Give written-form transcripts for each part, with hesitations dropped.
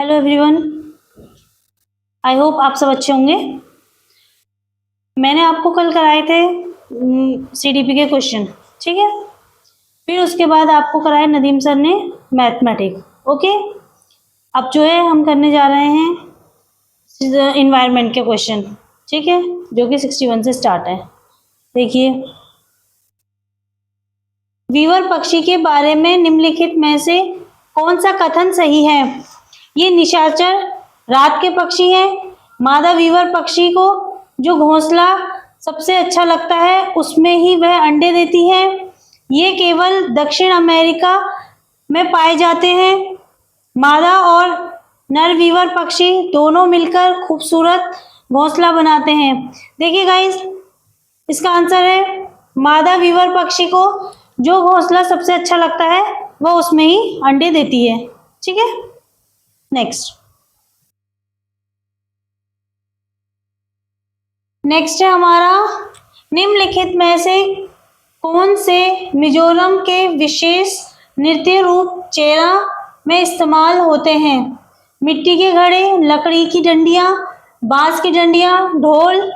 Hello everyone, I hope आप सब अच्छे होंगे। मैंने आपको कल कराए थे सीडीपी के क्वेश्चन, ठीक है। फिर उसके बाद आपको कराए नदीम सर ने मैथमेटिक्स, ओके। अब जो है हम करने जा रहे हैं इन्वायरमेंट के क्वेश्चन, ठीक है, जो कि 61 से स्टार्ट है। देखिए, वीवर पक्षी के बारे में निम्नलिखित में से कौन सा कथन सही है? ये निशाचर रात के पक्षी हैं। मादा वीवर पक्षी को जो घोंसला सबसे अच्छा लगता है उसमें ही वह अंडे देती है। ये केवल दक्षिण अमेरिका में पाए जाते हैं। मादा और नर वीवर पक्षी दोनों मिलकर खूबसूरत घोंसला बनाते हैं। देखिए गाइस, इसका आंसर है मादा वीवर पक्षी को जो घोंसला सबसे अच्छा लगता है वह उसमें ही अंडे देती है, ठीक है। नेक्स्ट है हमारा, निम्नलिखित में से कौन से मिजोरम के विशेष नृत्य रूप चेरा में इस्तेमाल होते हैं? मिट्टी के घड़े, लकड़ी की डंडियां, बांस की डंडियां, ढोल,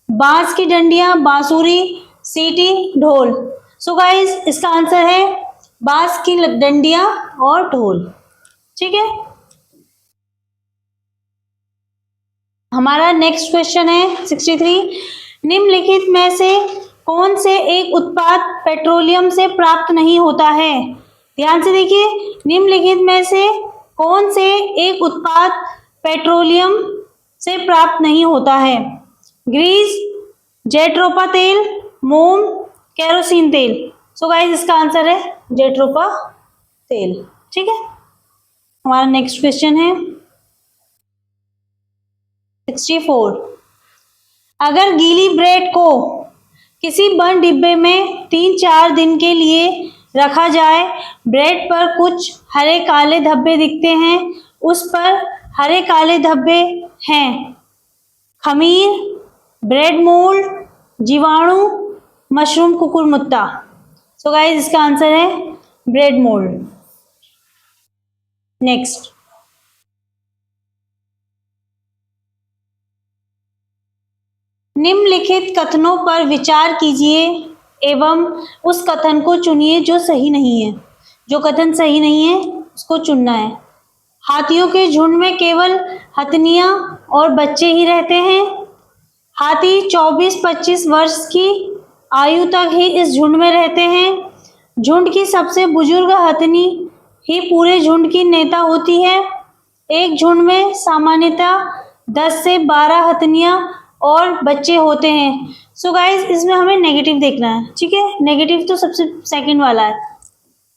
बांस की डंडियां, बांसुरी, सीटी, ढोल। सो गाइस, इसका आंसर है बांस की डंडियां और ढोल, ठीक है। हमारा नेक्स्ट क्वेश्चन है 63। निम्नलिखित में से कौन से एक उत्पाद पेट्रोलियम से प्राप्त नहीं होता है? ध्यान से देखिए, निम्नलिखित में से कौन से एक उत्पाद पेट्रोलियम से प्राप्त नहीं होता है? ग्रीस, जेट्रोपा तेल, मोम, केरोसिन तेल। सो गाइस, इसका आंसर है जेट्रोपा तेल, ठीक है। हमारा नेक्स्ट क्वेश्चन है 64। अगर गीली ब्रेड को किसी बंद डिब्बे में 3-4 दिन के लिए रखा जाए, ब्रेड पर कुछ हरे काले धब्बे दिखते हैं, उस पर हरे काले धब्बे हैं खमीर, ब्रेड मोल्ड, जीवाणु, मशरूम, कुकुरमुत्ता। सो गाइस, इसका आंसर है ब्रेड मोल्ड। नेक्स्ट, निम्नलिखित कथनों पर विचार कीजिए एवं उस कथन को चुनिए जो सही नहीं है। जो कथन सही नहीं है उसको चुनना है। हाथियों के झुंड में केवल हथनियां और बच्चे ही रहते हैं। हाथी 24-25 वर्ष की आयु तक ही इस झुंड में रहते हैं। झुंड की सबसे बुजुर्ग हथनी ही पूरे झुंड की नेता होती है। एक झुंड में सामान्यतः 10 से 12 हथनियां और बच्चे होते हैं। सो गाइस, इसमें हमें नेगेटिव देखना है, ठीक है। नेगेटिव तो सबसे सेकंड वाला है,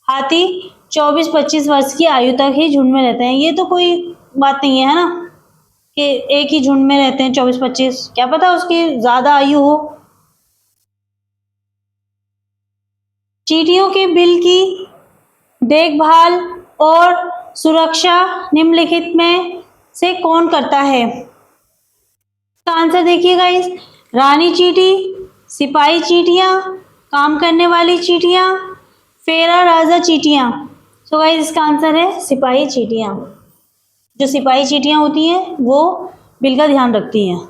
हाथी 24-25 वर्ष की आयु तक ही झुंड में रहते हैं। ये तो कोई बात नहीं है ना, कि एक ही झुंड में रहते हैं 24-25, क्या पता उसकी ज्यादा आयु हो। चींटियों के बिल की देखभाल और सुरक्षा निम्नलिखित में से कौन करता है? आंसर देखिए गाइस, रानी चींटी, सिपाही चींटियां, काम करने वाली चींटियां, फेरा राजा चींटियां। सो गाइस, इसका आंसर है सिपाही चींटियां। जो सिपाही चींटियां होती हैं वो बिल का ध्यान रखती हैं।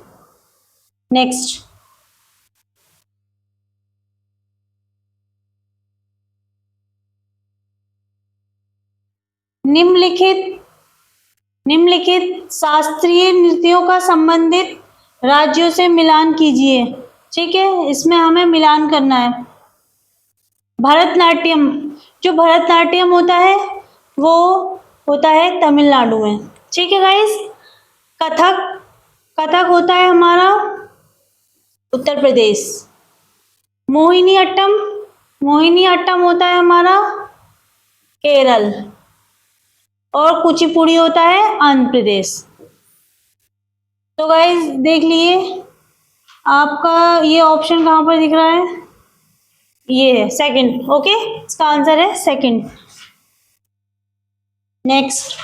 नेक्स्ट, निम्नलिखित शास्त्रीय नृत्यों का संबंधित राज्यों से मिलान कीजिए, ठीक है। इसमें हमें मिलान करना है। भरतनाट्यम, जो भरतनाट्यम होता है वो होता है तमिलनाडु में, ठीक है गाइस। कथक, कथक होता है हमारा उत्तर प्रदेश। मोहिनी अट्टम, मोहिनी अट्टम होता है हमारा केरल। और कुचिपुड़ी होता है आंध्र प्रदेश। तो गाइस देख लिए, आपका ये ऑप्शन कहाँ पर दिख रहा है? ये है सेकंड, ओके। इसका आंसर है सेकंड। नेक्स्ट,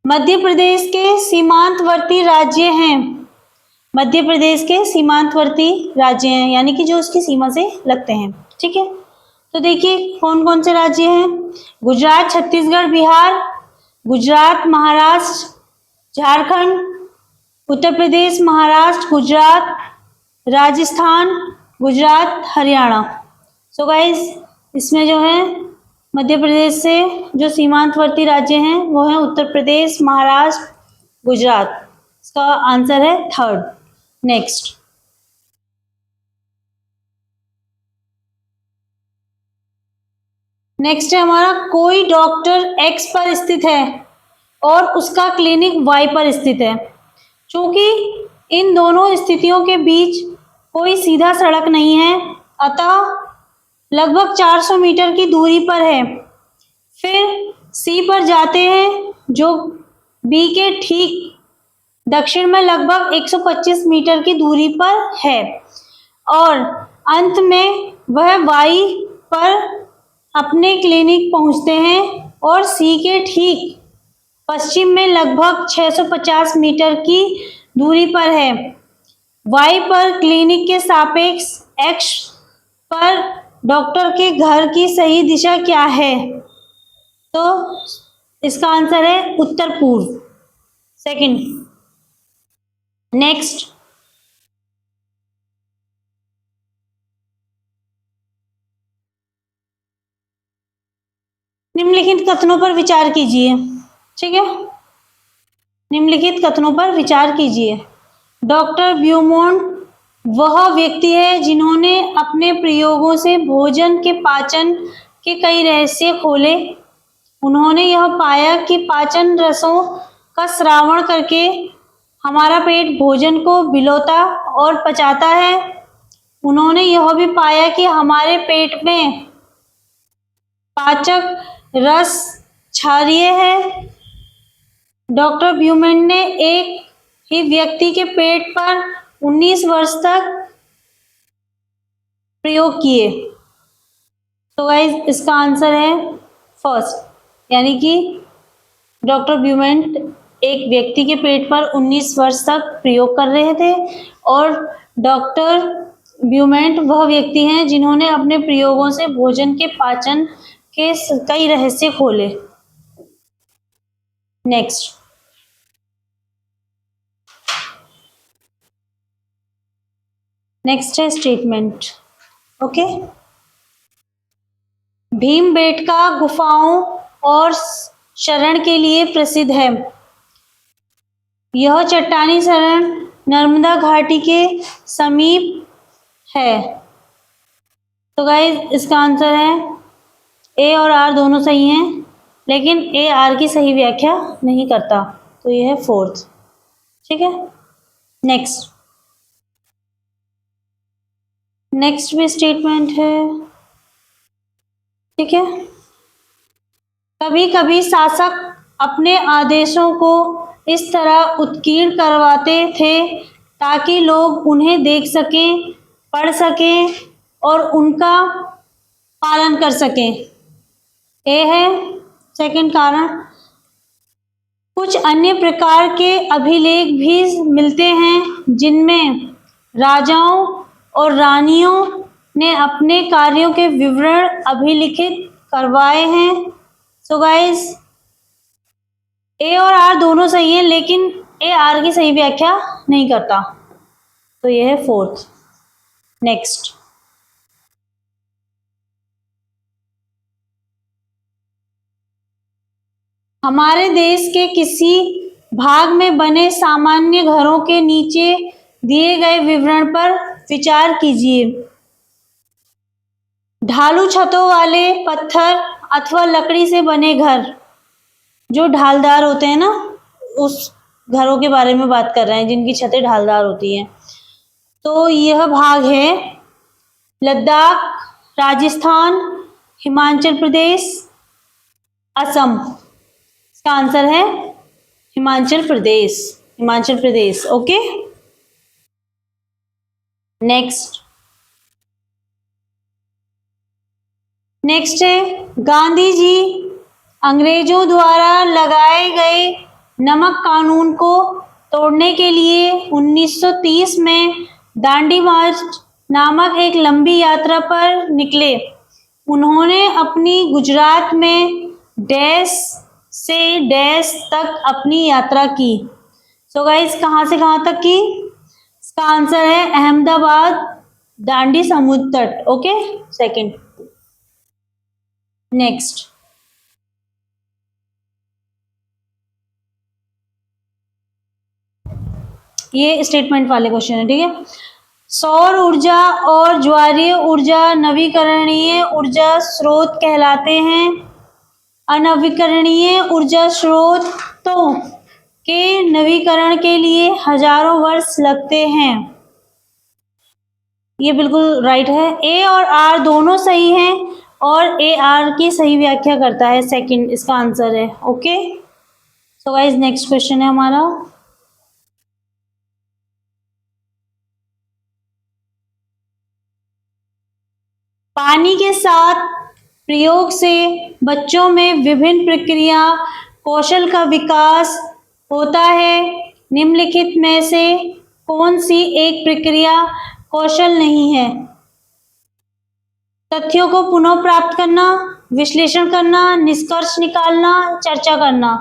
मध्य प्रदेश के सीमांतवर्ती राज्य हैं। मध्य प्रदेश के सीमांतवर्ती राज्य हैं, यानी कि जो उसकी सीमा से लगते हैं, ठीक है। तो देखिए कौन कौन से राज्य हैं। गुजरात, छत्तीसगढ़, बिहार, गुजरात, महाराष्ट्र, झारखंड, उत्तर प्रदेश, महाराष्ट्र, गुजरात, राजस्थान, गुजरात, हरियाणा। सो गाइस इसमें जो है मध्य प्रदेश से जो सीमांतवर्ती राज्य हैं वो हैं उत्तर प्रदेश, महाराष्ट्र, गुजरात। इसका आंसर है थर्ड। नेक्स्ट है हमारा, कोई डॉक्टर एक्स पर स्थित है और उसका क्लिनिक वाई पर स्थित है। चूंकि इन दोनों स्थितियों के बीच कोई सीधा सड़क नहीं है, अतः लगभग 400 मीटर की दूरी पर है। फिर सी पर जाते हैं जो बी के ठीक दक्षिण में लगभग 125 मीटर की दूरी पर है, और अंत में वह वाई पर अपने क्लिनिक पहुंचते हैं और सी के ठीक पश्चिम में लगभग 650 मीटर की दूरी पर है। वाई पर क्लिनिक के सापेक्ष एक्स पर डॉक्टर के घर की सही दिशा क्या है? तो इसका आंसर है उत्तर पूर्व, सेकंड। नेक्स्ट, निम्नलिखित कथनों पर विचार कीजिए। ठीक है, निम्नलिखित कथनों पर विचार कीजिए। डॉक्टर ब्यूमोंट वह व्यक्ति है जिन्होंने अपने प्रयोगों से भोजन के पाचन के कई रहस्य खोले। उन्होंने यह पाया कि पाचन रसों का श्रावण करके हमारा पेट भोजन को बिलोता और पचाता है। उन्होंने यह भी पाया कि हमारे पेट में पाचक रस क्षारीय है। डॉक्टर ब्यूमेंट ने एक ही व्यक्ति के पेट पर 19 वर्ष तक प्रयोग किए। तो गाइस इसका आंसर है फर्स्ट, यानी कि डॉक्टर ब्यूमेंट एक व्यक्ति के पेट पर 19 वर्ष तक प्रयोग कर रहे थे, और डॉक्टर ब्यूमेंट वह व्यक्ति हैं जिन्होंने अपने प्रयोगों से भोजन के पाचन के कई रहस्य खोले। नेक्स्ट, नेक्स्ट है स्टेटमेंट। ओके, भीमबेटका गुफाओं और शरण के लिए प्रसिद्ध है। यह चट्टानी शरण नर्मदा घाटी के समीप है। तो गाइस इसका आंसर है ए और आर दोनों सही हैं, लेकिन ए आर की सही व्याख्या नहीं करता, तो यह है फोर्थ। ठीक है, नेक्स्ट, नेक्स्ट भी स्टेटमेंट है। ठीक है, कभी कभी शासक अपने आदेशों को इस तरह उत्कीर्ण करवाते थे ताकि लोग उन्हें देख सकें, पढ़ सकें और उनका पालन कर सकें। ए है सेकंड कारण। कुछ अन्य प्रकार के अभिलेख भी मिलते हैं जिनमें राजाओं और रानियों ने अपने कार्यों के विवरण अभिलिखित करवाए हैं। सो गाइस ए और आर दोनों सही हैं, लेकिन ए आर की सही व्याख्या नहीं करता, तो यह है फोर्थ। नेक्स्ट, हमारे देश के किसी भाग में बने सामान्य घरों के नीचे दिए गए विवरण पर विचार कीजिए। ढालू छतों वाले पत्थर अथवा लकड़ी से बने घर, जो ढालदार होते हैं ना, उस घरों के बारे में बात कर रहे हैं जिनकी छतें ढालदार होती हैं। तो यह भाग है लद्दाख, राजस्थान, हिमाचल प्रदेश, असम। इसका आंसर है Himachal Pradesh, Himachal Pradesh. Okay, next, next है गांधी जी अंग्रेजों द्वारा लगाए गए नमक कानून को तोड़ने के लिए 1930 में दांडी मार्च नामक एक लंबी यात्रा पर निकले। उन्होंने अपनी गुजरात में डैश से डैश तक अपनी यात्रा की। सो गाइस कहाँ से कहाँ तक की? इसका आंसर है अहमदाबाद दांडी समुद्र तट। Okay, second. नेक्स्ट, ये स्टेटमेंट वाले क्वेश्चन है, ठीक है। सौर ऊर्जा और ज्वारीय ऊर्जा नवीकरणीय ऊर्जा स्रोत कहलाते हैं। अनवीकरणीय ऊर्जा स्रोतों के नवीकरण के लिए हजारों वर्ष लगते हैं। ये बिल्कुल राइट है। ए और आर दोनों सही हैं और ए आर की सही व्याख्या करता है, सेकंड इसका आंसर है। Okay, so guys next question है हमारा। पानी के साथ प्रयोग से बच्चों में विभिन्न प्रक्रिया कौशल का विकास होता है। निम्नलिखित में से कौन सी एक प्रक्रिया कौशल नहीं है? तथ्यों को पुनः प्राप्त करना, विश्लेषण करना, निष्कर्ष निकालना, चर्चा करना।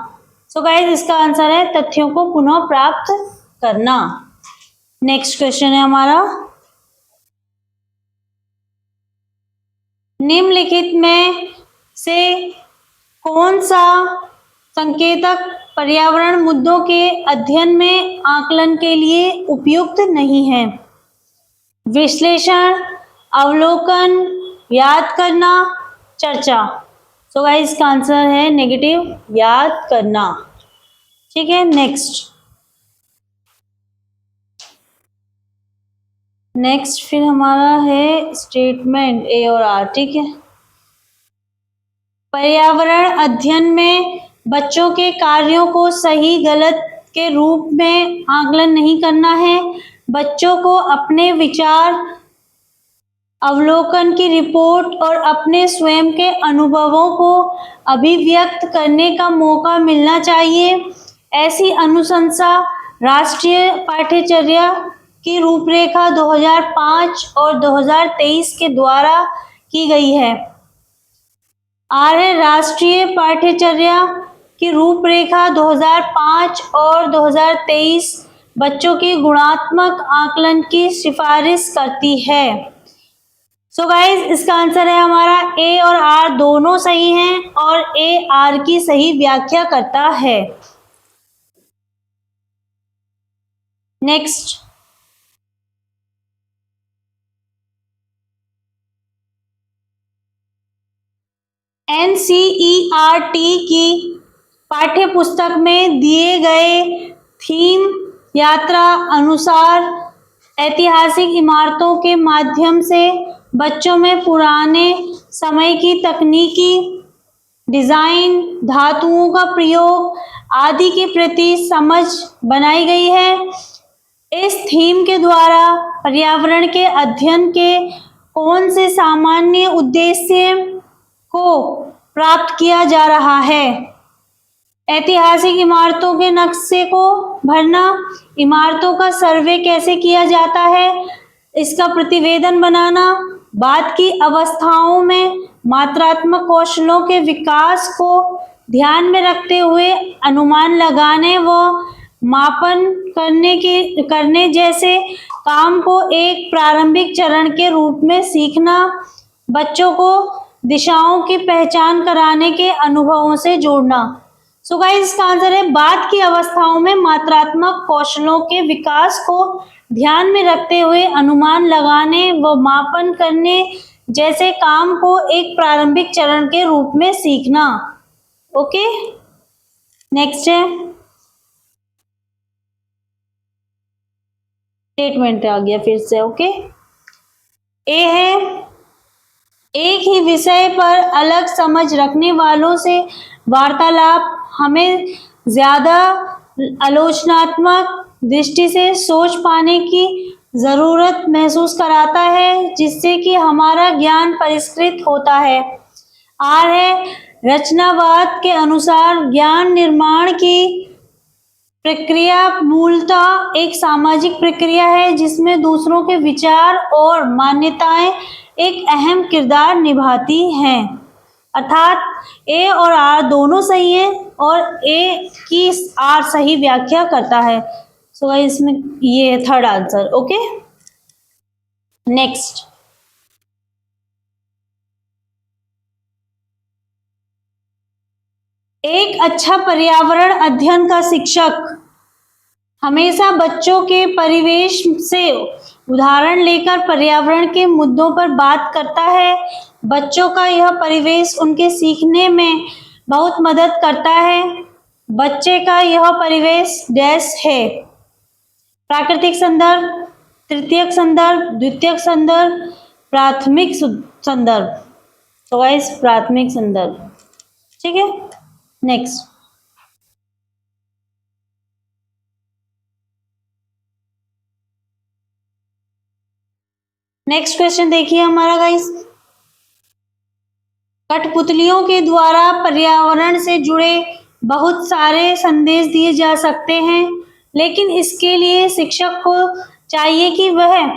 सो गाइस इसका आंसर है तथ्यों को पुनः प्राप्त करना। नेक्स्ट क्वेश्चन है हमारा। निम्नलिखित में से कौन सा संकेतक पर्यावरण मुद्दों के अध्ययन में आकलन के लिए उपयुक्त नहीं है? विश्लेषण, अवलोकन, याद करना, चर्चा। सो गाइस इसका आंसर है नेगेटिव, याद करना। ठीक है, नेक्स्ट फिर हमारा है स्टेटमेंट ए और आर। ठीक है, पर्यावरण अध्ययन में बच्चों के कार्यों को सही गलत के रूप में आकलन नहीं करना है। बच्चों को अपने विचार, अवलोकन की रिपोर्ट और अपने स्वयं के अनुभवों को अभिव्यक्त करने का मौका मिलना चाहिए। ऐसी अनुशंसा राष्ट्रीय पाठ्यचर्या की रूपरेखा 2005 और 2023 के द्वारा की गई है। आर्य राष्ट्रीय पाठ्यचर्या की रूपरेखा 2005 और 2023 बच्चों की गुणात्मक आकलन की सिफारिश करती है। सो गाइस इसका आंसर है हमारा ए और आर दोनों सही हैं और ए आर की सही व्याख्या करता है। नेक्स्ट, एनसीईआरटी की पाठ्य पुस्तक में दिए गए थीम यात्रा अनुसार ऐतिहासिक इमारतों के माध्यम से बच्चों में पुराने समय की तकनीकी, डिजाइन, धातुओं का प्रयोग आदि के प्रति समझ बनाई गई है। इस थीम के द्वारा पर्यावरण के अध्ययन के कौन से सामान्य उद्देश्य को प्राप्त किया जा रहा है? ऐतिहासिक इमारतों के नक्शे को भरना, इमारतों का सर्वे कैसे किया जाता है, इसका प्रतिवेदन बनाना, बाद की अवस्थाओं में मात्रात्मक कौशलों के विकास को ध्यान में रखते हुए अनुमान लगाने व मापन करने जैसे काम को एक प्रारंभिक चरण के रूप में सीखना, बच्चों को दिशाओं की पहचान कराने के अनुभवों से जोड़ना। सो गाइस इसका आंसर है बाद की अवस्थाओं में मात्रात्मक कौशलों के विकास को ध्यान में रखते हुए अनुमान लगाने व मापन करने जैसे काम को एक प्रारंभिक चरण के रूप में सीखना। ओके, नेक्स्ट है स्टेटमेंट आ गया फिर से। ओके, ए है एक ही विषय पर अलग समझ रखने वालों से वार्तालाप हमें ज्यादा आलोचनात्मक दृष्टि से सोच पाने की जरूरत महसूस कराता है, जिससे कि हमारा ज्ञान परिष्कृत होता है। आर है रचनावाद के अनुसार ज्ञान निर्माण की प्रक्रिया मूलतः एक सामाजिक प्रक्रिया है जिसमें दूसरों के विचार और मान्यताएं एक अहम किरदार निभाती हैं। अर्थात ए और आर दोनों सही है और ए की आर सही व्याख्या करता है। सो इसमें ये थर्ड आंसर। Okay, next. एक अच्छा पर्यावरण अध्ययन का शिक्षक हमेशा बच्चों के परिवेश से उदाहरण लेकर पर्यावरण के मुद्दों पर बात करता है। बच्चों का यह परिवेश उनके सीखने में बहुत मदद करता है। बच्चे का यह परिवेश डैश है: प्राकृतिक संदर्भ, तृतीयक संदर्भ, द्वितीयक संदर्भ, प्राथमिक संदर्भ। तो गाइस प्राथमिक संदर्भ। ठीक है, नेक्स्ट। नेक्स्ट क्वेश्चन देखिए हमारा गाइस। कठपुतलियों के द्वारा पर्यावरण से जुड़े बहुत सारे संदेश दिए जा सकते हैं, लेकिन इसके लिए शिक्षक को चाहिए कि वह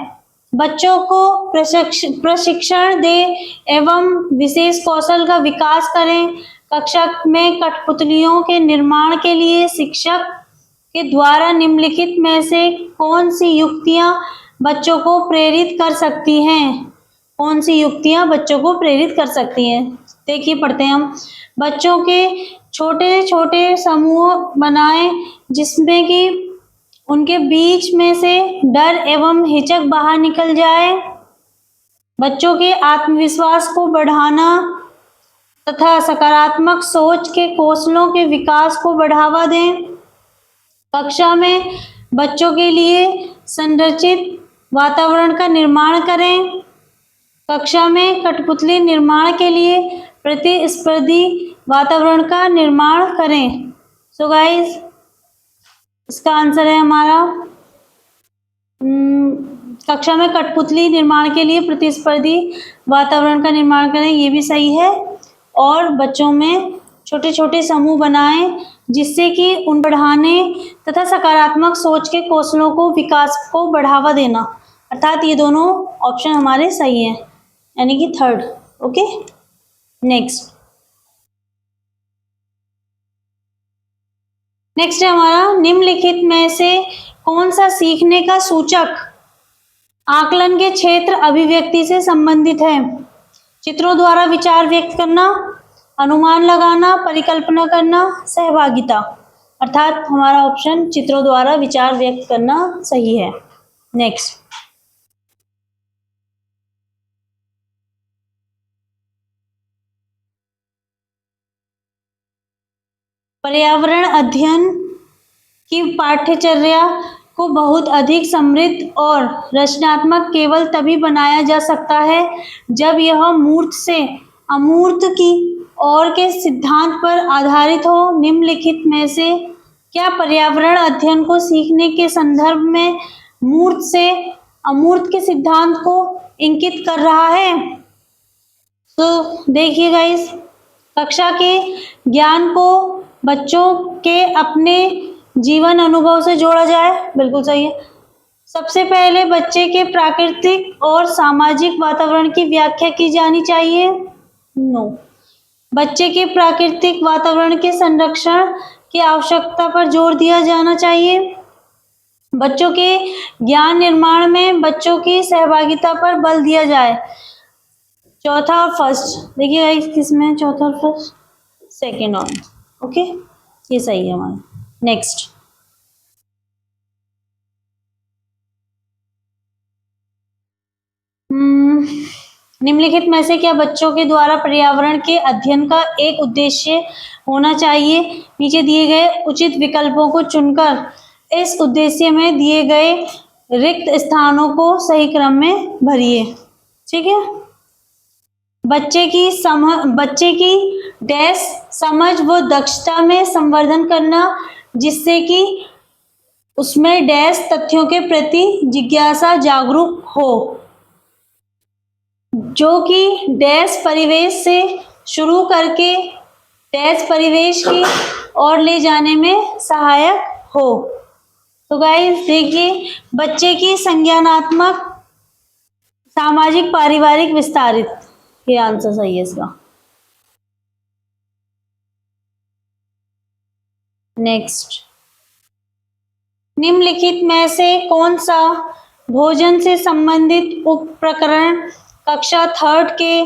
बच्चों को प्रशिक्षण दे एवं विशेष कौशल का विकास करें। कक्षा में कठपुतलियों के निर्माण के लिए शिक्षक के द्वारा निम्नलिखित में से कौन सी युक्तियां बच्चों को प्रेरित कर सकती हैं? कौन सी युक्तियां बच्चों को प्रेरित कर सकती हैं? देखिए, पढ़ते हैं हम। बच्चों के छोटे छोटे समूह बनाएं जिसमें कि उनके बीच में से डर एवं हिचक बाहर निकल जाए। बच्चों के आत्मविश्वास को बढ़ाना तथा सकारात्मक सोच के कौशलों के विकास को बढ़ावा दें। कक्षा में बच्चों के लिए संरचित वातावरण का निर्माण करें। कक्षा में कठपुतली निर्माण के लिए प्रतिस्पर्धी वातावरण का निर्माण करें। सो गाइस, इसका आंसर है हमारा कक्षा में कठपुतली निर्माण के लिए प्रतिस्पर्धी वातावरण का निर्माण करें, ये भी सही है। और बच्चों में छोटे छोटे समूह बनाएं जिससे कि उन बढ़ाने तथा सकारात्मक सोच के कौशलों को विकास को बढ़ावा देना। अर्थात ये दोनों ऑप्शन हमारे सही हैं, यानी कि थर्ड। Okay, next. नेक्स्ट है हमारा, निम्नलिखित में से कौन सा सीखने का सूचक आकलन के क्षेत्र अभिव्यक्ति से संबंधित है? चित्रों द्वारा विचार व्यक्त करना, अनुमान लगाना, परिकल्पना करना, सहभागिता। अर्थात हमारा ऑप्शन चित्रों द्वारा विचार व्यक्त करना सही है। नेक्स्ट। पर्यावरण अध्ययन की पाठ्यचर्या को बहुत अधिक समृद्ध और रचनात्मक केवल तभी बनाया जा सकता है जब यह मूर्त से अमूर्त की ओर के सिद्धांत पर आधारित हो। निम्नलिखित में से क्या पर्यावरण अध्ययन को सीखने के संदर्भ में मूर्त से अमूर्त के सिद्धांत को इंगित कर रहा है? तो देखिए गाइस, कक्षा के ज्ञान को बच्चों के अपने जीवन अनुभव से जोड़ा जाए, बिल्कुल सही है। सबसे पहले बच्चे के प्राकृतिक और सामाजिक वातावरण की व्याख्या की जानी चाहिए। नो, बच्चे के प्राकृतिक वातावरण के संरक्षण की आवश्यकता पर जोर दिया जाना चाहिए। बच्चों के ज्ञान निर्माण में बच्चों की सहभागिता पर बल दिया जाए। चौथा और फर्स्ट देखिए किसमें, चौथा और फर्स्ट, सेकेंड ऑन। ओके, ये सही है हमारा। नेक्स्ट। निम्नलिखित में से क्या बच्चों के द्वारा पर्यावरण के अध्ययन का एक उद्देश्य होना चाहिए? नीचे दिए गए उचित विकल्पों को चुनकर इस उद्देश्य में दिए गए रिक्त स्थानों को सही क्रम में भरिए। ठीक है। बच्चे की डैश समझ व दक्षता में संवर्धन करना जिससे कि उसमें डैश तथ्यों के प्रति जिज्ञासा जागरूक हो, जो कि डैश परिवेश से शुरू करके डैश परिवेश की ओर ले जाने में सहायक हो। तो गाइस देखिए, बच्चे की संज्ञानात्मक, सामाजिक, पारिवारिक, विस्तारित, ये आंसर सही है इसका। नेक्स्ट, निम्नलिखित में से कौन सा भोजन से संबंधित उप प्रकरण कक्षा थर्ड के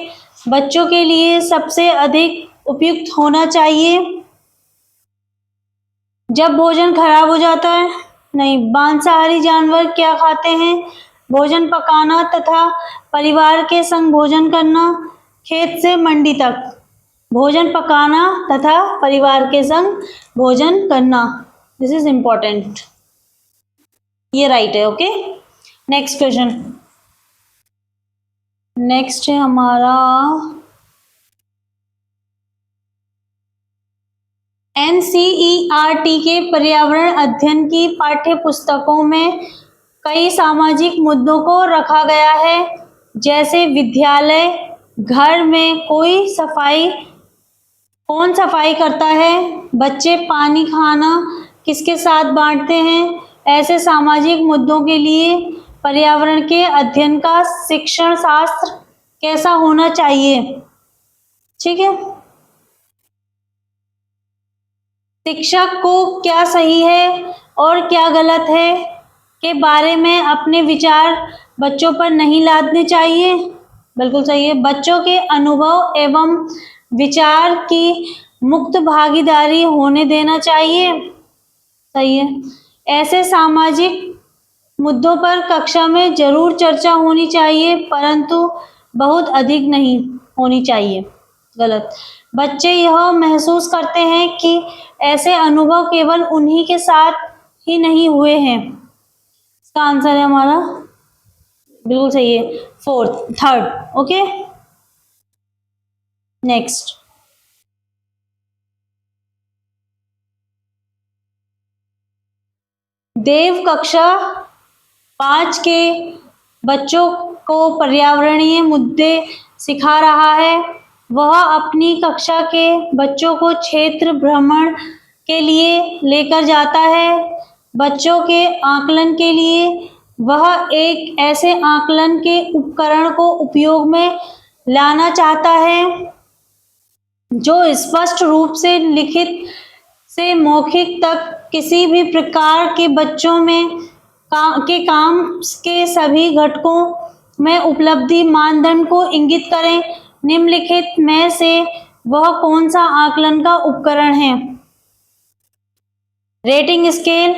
बच्चों के लिए सबसे अधिक उपयुक्त होना चाहिए? जब भोजन खराब हो जाता है, नहीं। मांसाहारी जानवर क्या खाते हैं? भोजन पकाना तथा परिवार के संग भोजन करना, खेत से मंडी तक। भोजन पकाना तथा परिवार के संग भोजन करना, दिस इज इंपॉर्टेंट, ये राइट है। Okay, next question. नेक्स्ट है हमारा एनसीईआरटी के पर्यावरण अध्ययन की पाठ्य पुस्तकों में कई सामाजिक मुद्दों को रखा गया है, जैसे विद्यालय, घर में कौन सफाई करता है, बच्चे पानी खाना किसके साथ बांटते हैं। ऐसे सामाजिक मुद्दों के लिए पर्यावरण के अध्ययन का शिक्षण शास्त्र कैसा होना चाहिए? ठीक है, शिक्षक को क्या सही है और क्या गलत है के बारे में अपने विचार बच्चों पर नहीं लादने चाहिए। बिल्कुल सही है। बच्चों के अनुभव एवं विचार की मुक्त भागीदारी होने देना चाहिए। सही है। ऐसे सामाजिक मुद्दों पर कक्षा में जरूर चर्चा होनी चाहिए, परंतु बहुत अधिक नहीं होनी चाहिए। गलत। बच्चे यह महसूस करते हैं कि ऐसे अनुभव केवल उन्हीं के साथ ही नहीं हुए हैं। इसका आंसर है हमारा बिल्कुल सही है, थर्ड। Okay, next. देव कक्षा 5 के बच्चों को पर्यावरणीय मुद्दे सिखा रहा है। वह अपनी कक्षा के बच्चों को क्षेत्र भ्रमण के लिए लेकर जाता है। बच्चों के आकलन के लिए वह एक ऐसे आकलन के उपकरण को उपयोग में लाना चाहता है जो स्पष्ट रूप से लिखित से मौखिक तक किसी भी प्रकार के बच्चों में काम के सभी घटकों में उपलब्धि मानदंड को इंगित करें। निम्नलिखित में से वह कौन सा आकलन का उपकरण है? रेटिंग स्केल,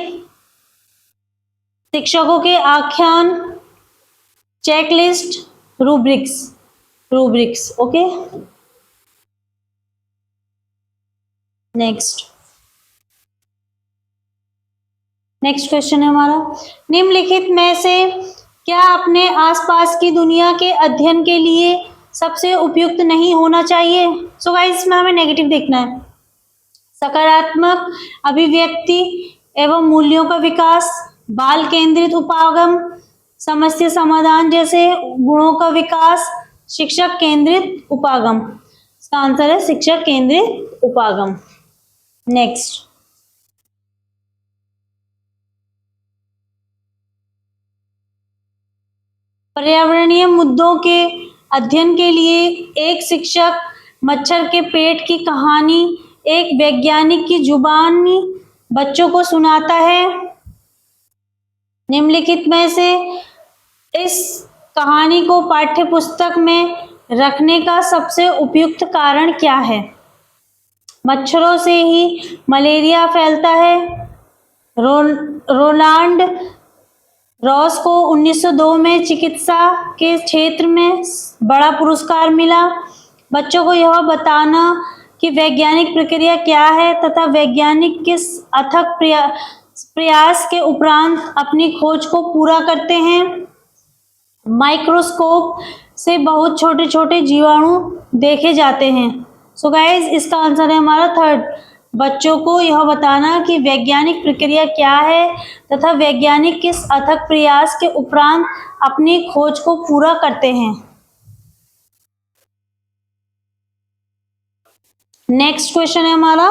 शिक्षकों के आख्यान, checklist, rubrics. Okay, next question है हमारा, निम्नलिखित में से क्या अपने आसपास की दुनिया के अध्ययन के लिए सबसे उपयुक्त नहीं होना चाहिए? सो गाइस, इसमें हमें नेगेटिव देखना है। सकारात्मक अभिव्यक्ति एवं मूल्यों का विकास, बाल केंद्रित उपागम, समस्या समाधान जैसे गुणों का विकास, शिक्षक केंद्रित उपागम। इसका आंसर है शिक्षक केंद्रित उपागम। नेक्स्ट, पर्यावरणीय मुद्दों के अध्ययन के लिए एक शिक्षक मच्छर के पेट की कहानी एक वैज्ञानिक की जुबानी बच्चों को सुनाता है। निम्नलिखित में से इस कहानी को पाठ्य पुस्तक में रखने का सबसे उपयुक्त कारण क्या है? मच्छरों से ही मलेरिया फैलता है। रोनाल्ड रॉस को 1902 में चिकित्सा के क्षेत्र में बड़ा पुरस्कार मिला। बच्चों को यह बताना कि वैज्ञानिक प्रक्रिया क्या है तथा वैज्ञानिक किस अथक प्रयास के उपरांत अपनी खोज को पूरा करते हैं। माइक्रोस्कोप से बहुत छोटे छोटे जीवाणु देखे जाते हैं। सो गाइस, इसका आंसर है हमारा थर्ड। बच्चों को यह बताना कि वैज्ञानिक प्रक्रिया क्या है तथा वैज्ञानिक किस अथक प्रयास के उपरांत अपनी खोज को पूरा करते हैं। नेक्स्ट क्वेश्चन है हमारा,